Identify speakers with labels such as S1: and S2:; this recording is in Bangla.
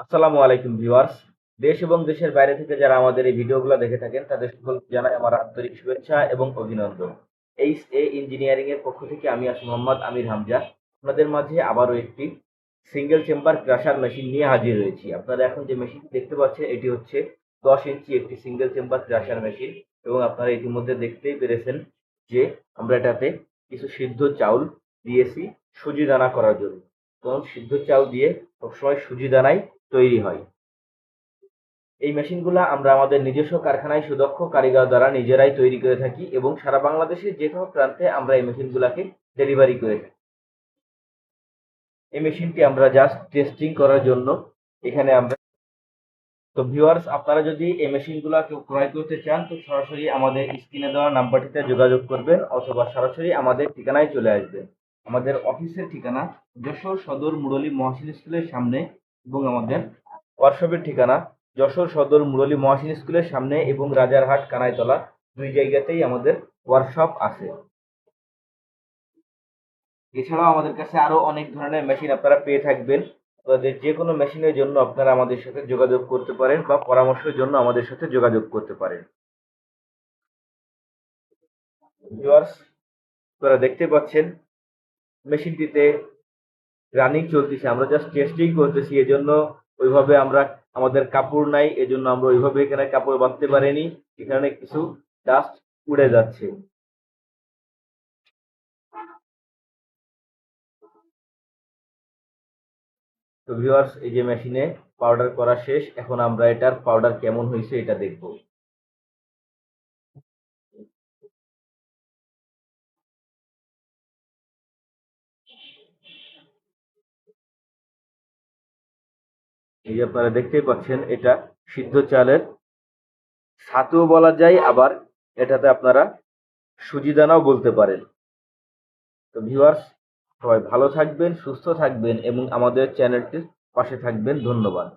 S1: আসসালামু আলাইকুম ভিউয়ার্স। দেশ এবং দেশের বাইরে থেকে যারা আমাদের এই ভিডিওগুলো দেখে থাকেন তাদের সকলকে জানাই আমার আন্তরিক শুভেচ্ছা এবং অভিনন্দন। এইচ এ ইঞ্জিনিয়ারিং এর পক্ষ থেকে আমি মোহাম্মদ আমির হামজা আপনাদের মাঝে আবারও একটি সিঙ্গেল চেম্বার ক্রাশার মেশিন নিয়ে হাজির হয়েছি। আপনারা এখন যে মেশিনটি দেখতে পাচ্ছেন এটি হচ্ছে 10 ইঞ্চি একটি সিঙ্গেল চেম্বার ক্রাশার মেশিন এবং আপনারা ইতিমধ্যে দেখতেই পেরেছেন যে আমরা এটাতে কিছু সিদ্ধ চাউল দিয়েছি সুজি দানা করার জন্য। কারণ সিদ্ধ চাউল দিয়ে সবসময় সুজি দানাই তৈরি হয়। এই মেশিনগুলো আমরা আমাদের নিজস্ব কারখানায় সুদক্ষ কারিগর দ্বারা নিজেরাই তৈরি করে থাকি এবং সারা বাংলাদেশের যে কোনো প্রান্তে আমরা এই মেশিনগুলোকে ডেলিভারি করে থাকি। এই মেশিনটি আমরা জাস্ট টেস্টিং করার জন্য এখানে আমরা তো ভিউয়ার্স, আপনারা যদি এই মেশিনগুলো কেউ ক্রয় করতে চান তো সরাসরি আমাদের স্ক্রিনে দেওয়া নাম্বারটিতে যোগাযোগ করবেন অথবা সরাসরি আমাদের ঠিকানায় চলে আসবেন। আমাদের অফিসের ঠিকানা যশোর সদর মুরলী মহসিন স্কুলের সামনে এবং আমাদের ওয়ার্কশপের ঠিকানা যশোর সদর মুরলী মহসিন স্কুলের সামনে এবং রাজারহাট কানাইতলা, দুই জায়গাতেই আমাদের ওয়ার্কশপ আছে। এছাড়াও আমাদের কাছে আরো অনেক ধরনের মেশিন আপনারা পেয়ে থাকবেন। আপনাদের যে কোনো মেশিনের জন্য আপনারা আমাদের সাথে যোগাযোগ করতে পারেন বা পরামর্শের জন্য আমাদের সাথে যোগাযোগ করতে পারেন। ভিউয়ার্স, আপনারা দেখতে পাচ্ছেন মেশিনটিতে রানিং চলতেছে, আমরা জাস্ট টেস্টিং করতেছি। এজন্য ওইভাবে আমরা আমাদের কাপড় নাই, এজন্য আমরা ওইভাবে এখানে কাপড় বাঁধতে পারিনি, এখানে কিছু ডাস্ট উড়ে যাচ্ছে। তো ভিউয়ার্স, এই যে মেশিনে পাউডার করা শেষ, এখন আমরা এটার পাউডার কেমন হয়েছে এটা দেখব। এই যে আপনারা দেখতেই পাচ্ছেন এটা সিদ্ধ চালের ছাতুও বলা যায়, আবার এটাতে আপনারা সুজি দানাও বলতে পারেন। তো ভিউয়ার্স, সবাই ভালো থাকবেন, সুস্থ থাকবেন এবং আমাদের চ্যানেলটির পাশে থাকবেন। ধন্যবাদ।